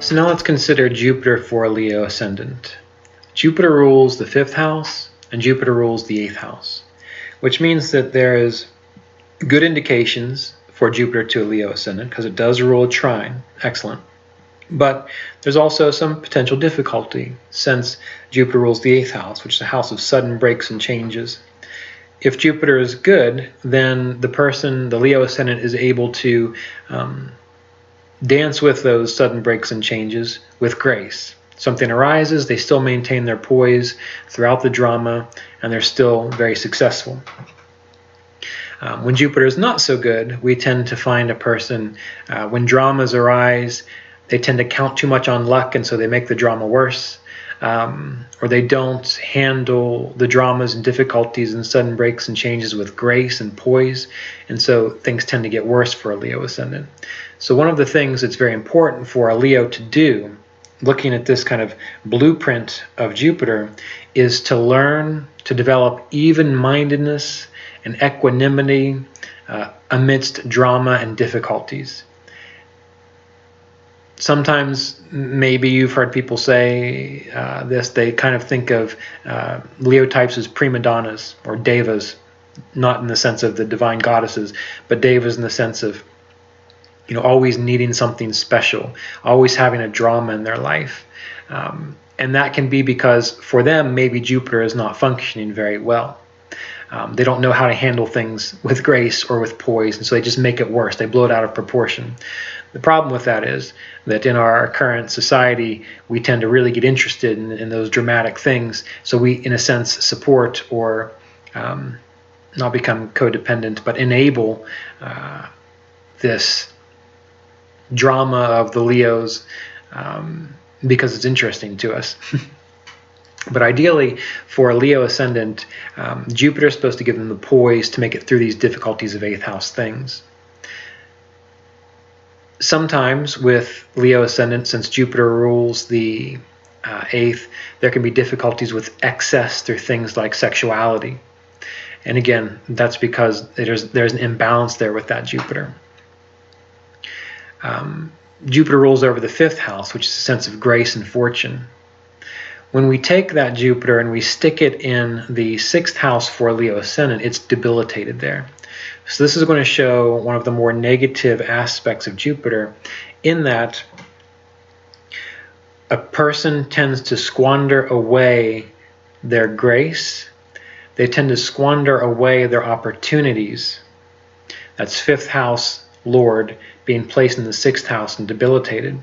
So now let's consider Jupiter for a Leo ascendant. Jupiter rules the 5th house and Jupiter rules the 8th house, which means that there is good indications for Jupiter to a Leo ascendant because it does rule a trine. Excellent. But there's also some potential difficulty since Jupiter rules the 8th house, which is a house of sudden breaks and changes. If Jupiter is good, then the person, the Leo ascendant, is able to dance with those sudden breaks and changes with grace. Something arises, they still maintain their poise throughout the drama, and they're still very successful. When Jupiter is not so good, we tend to find a person, when dramas arise, they tend to count too much on luck, and so they make the drama worse. Or they don't handle the dramas and difficulties and sudden breaks and changes with grace and poise, and so things tend to get worse for a Leo ascendant. So one of the things that's very important for a Leo to do, looking at this kind of blueprint of Jupiter, is to learn to develop even-mindedness and equanimity amidst drama and difficulties. Sometimes, maybe you've heard people say this, they kind of think of Leo types as prima donnas or devas, not in the sense of the divine goddesses, but devas in the sense of, always needing something special, always having a drama in their life. And that can be because for them, maybe Jupiter is not functioning very well. They don't know how to handle things with grace or with poise, and so they just make it worse. They blow it out of proportion. The problem with that is that in our current society, we tend to really get interested in those dramatic things. So we, in a sense, support or not become codependent, but enable this drama of the Leos because it's interesting to us. But ideally, for a Leo ascendant, Jupiter is supposed to give them the poise to make it through these difficulties of 8th house things. Sometimes with Leo ascendant, since Jupiter rules the 8th, there can be difficulties with excess through things like sexuality. And again, that's because there's an imbalance there with that Jupiter. Jupiter rules over the 5th house, which is a sense of grace and fortune. When we take that Jupiter and we stick it in the 6th house for Leo ascendant, it's debilitated there. So this is going to show one of the more negative aspects of Jupiter, in that a person tends to squander away their grace. They tend to squander away their opportunities. That's 5th house Lord being placed in the 6th house and debilitated.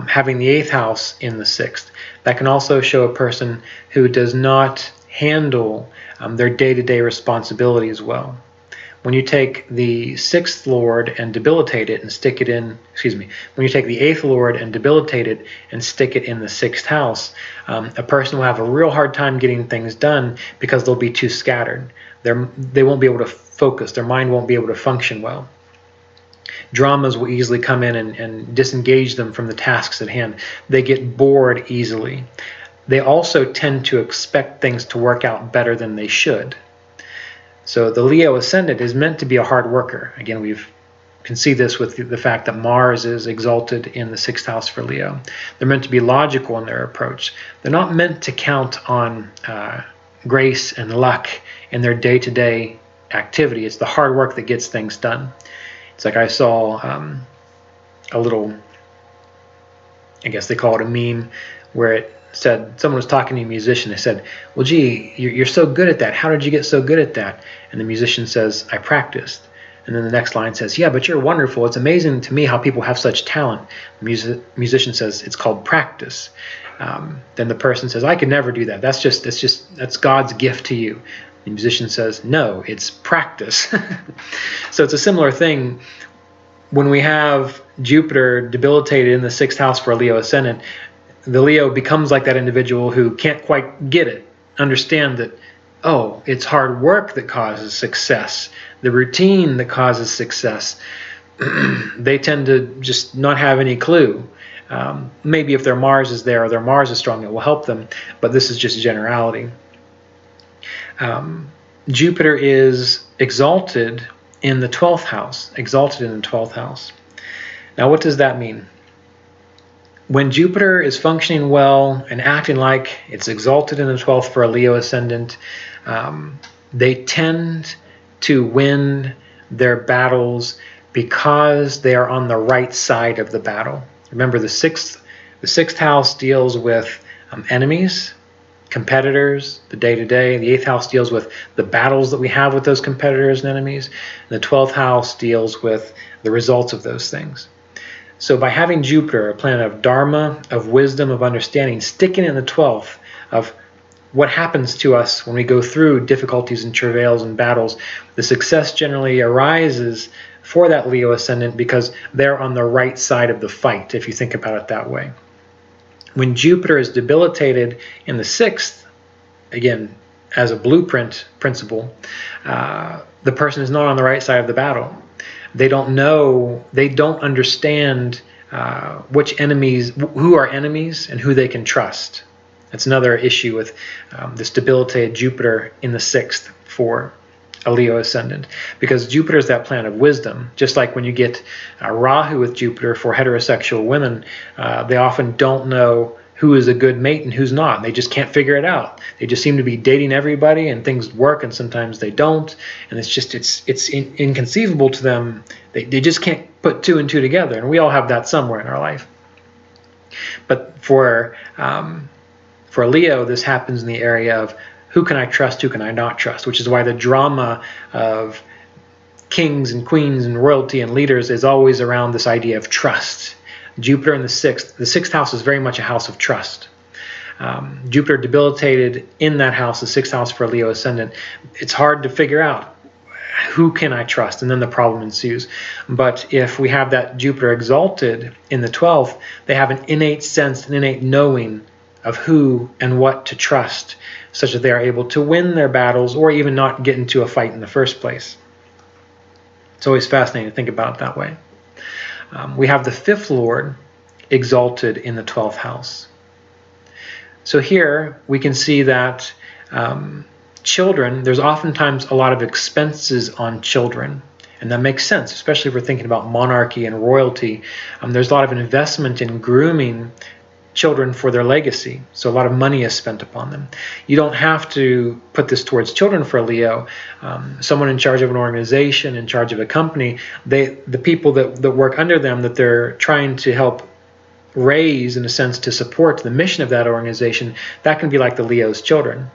Having the 8th house in the 6th. That can also show a person who does not handle their day-to-day responsibilities well. When you take the 6th Lord and debilitate it and stick it in, when you take the 8th Lord and debilitate it and stick it in the 6th house, a person will have a real hard time getting things done because they'll be too scattered. They won't be able to focus. Their mind won't be able to function well. Dramas will easily come in and disengage them from the tasks at hand. They get bored easily. They also tend to expect things to work out better than they should. So the Leo ascendant is meant to be a hard worker. Again, we can see this with the fact that Mars is exalted in the 6th house for Leo. They're meant to be logical in their approach. They're not meant to count on grace and luck in their day-to-day activity. It's the hard work that gets things done. It's like I saw a little, I guess they call it a meme, where it said, someone was talking to a musician. They said, well, gee, you're so good at that. How did you get so good at that? And the musician says, I practiced. And then the next line says, yeah, but you're wonderful. It's amazing to me how people have such talent. The musician says, it's called practice. Then the person says, I could never do that. That's God's gift to you. The musician says, no, it's practice. So it's a similar thing. When we have Jupiter debilitated in the 6th house for a Leo ascendant, the Leo becomes like that individual who can't quite get it, understand that, oh, it's hard work that causes success, the routine that causes success. They tend to just not have any clue. Maybe if their Mars is there or their Mars is strong, it will help them, but this is just generality. Jupiter is exalted in the 12th house, Now, what does that mean? When Jupiter is functioning well and acting like it's exalted in the 12th for a Leo ascendant, they tend to win their battles because they are on the right side of the battle. Remember, the sixth house deals with enemies, competitors, the day-to-day. The 8th house deals with the battles that we have with those competitors and enemies. And the 12th house deals with the results of those things. So by having Jupiter, a planet of dharma, of wisdom, of understanding, sticking in the 12th, of what happens to us when we go through difficulties and travails and battles, the success generally arises for that Leo ascendant because they're on the right side of the fight, if you think about it that way. When Jupiter is debilitated in the 6th, again, as a blueprint principle, the person is not on the right side of the battle. They don't know, they don't understand which enemies, who are enemies and who they can trust. That's another issue with this debilitated Jupiter in the 6th for a Leo ascendant, because Jupiter is that planet of wisdom. Just like when you get Rahu with Jupiter for heterosexual women, they often don't know who is a good mate and who's not. They just can't figure it out. They just seem to be dating everybody, and things work, and sometimes they don't. And it's inconceivable to them. They just can't put 2 and 2 together. And we all have that somewhere in our life. But for a Leo, this happens in the area of who can I trust, who can I not trust, which is why the drama of kings and queens and royalty and leaders is always around this idea of trust. Jupiter in the 6th house is very much a house of trust. Jupiter debilitated in that house, the 6th house for a Leo ascendant, it's hard to figure out who can I trust, and then the problem ensues. But if we have that Jupiter exalted in the 12th, they have an innate sense, an innate knowing of who and what to trust, such that they are able to win their battles or even not get into a fight in the first place. It's always fascinating to think about it that way. We have the 5th Lord exalted in the 12th house. So here we can see that children, there's oftentimes a lot of expenses on children. And that makes sense, especially if we're thinking about monarchy and royalty. There's a lot of investment in grooming children for their legacy. So a lot of money is spent upon them. You don't have to put this towards children for a Leo. Someone in charge of an organization, in charge of a company, the people that work under them that they're trying to help raise, in a sense, to support the mission of that organization, that can be like the Leo's children.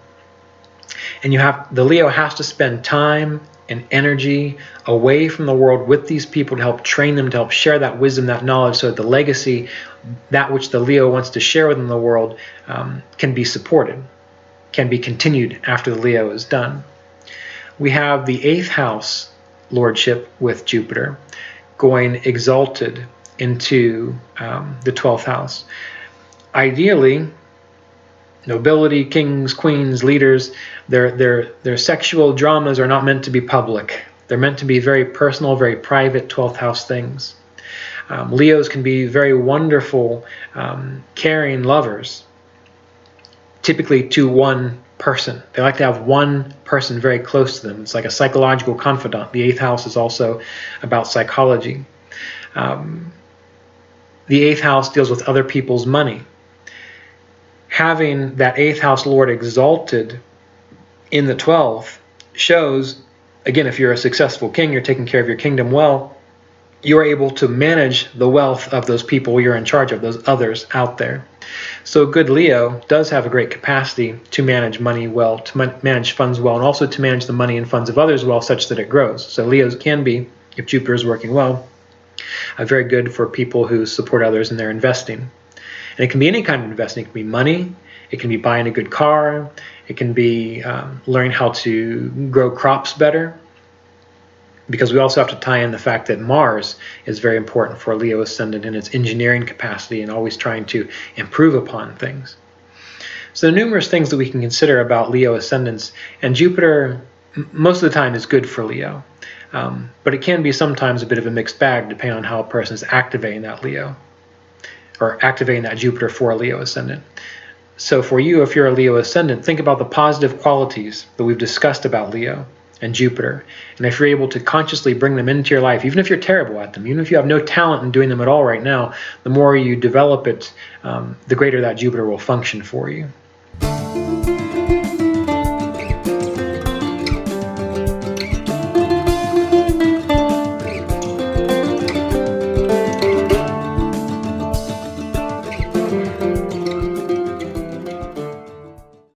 And the Leo has to spend time and energy away from the world with these people to help train them, to help share that wisdom, that knowledge, so that the legacy, that which the Leo wants to share within the world, can be supported, can be continued after the Leo is done. We have the 8th house lordship with Jupiter going exalted into the 12th house. Ideally, nobility, kings, queens, leaders, their sexual dramas are not meant to be public. They're meant to be very personal, very private 12th house things. Leos can be very wonderful, caring lovers, typically to one person. They like to have one person very close to them. It's like a psychological confidant. The 8th house is also about psychology. The 8th house deals with other people's money. Having that 8th house lord exalted in the 12th shows, again, if you're a successful king, you're taking care of your kingdom well, you're able to manage the wealth of those people you're in charge of, those others out there. So a good Leo does have a great capacity to manage money well, to manage funds well, and also to manage the money and funds of others well, such that it grows. So Leos can be, if Jupiter is working well, very good for people who support others in their investing. And it can be any kind of investing. It can be money. It can be buying a good car. It can be learning how to grow crops better. Because we also have to tie in the fact that Mars is very important for a Leo ascendant in its engineering capacity and always trying to improve upon things. So there are numerous things that we can consider about Leo ascendants. And Jupiter, most of the time, is good for Leo. But it can be sometimes a bit of a mixed bag depending on how a person is activating that Leo, or activating that Jupiter for a Leo ascendant. So for you, if you're a Leo ascendant, think about the positive qualities that we've discussed about Leo. and Jupiter. And if you're able to consciously bring them into your life, even if you're terrible at them, even if you have no talent in doing them at all right now, the more you develop it, the greater that Jupiter will function for you.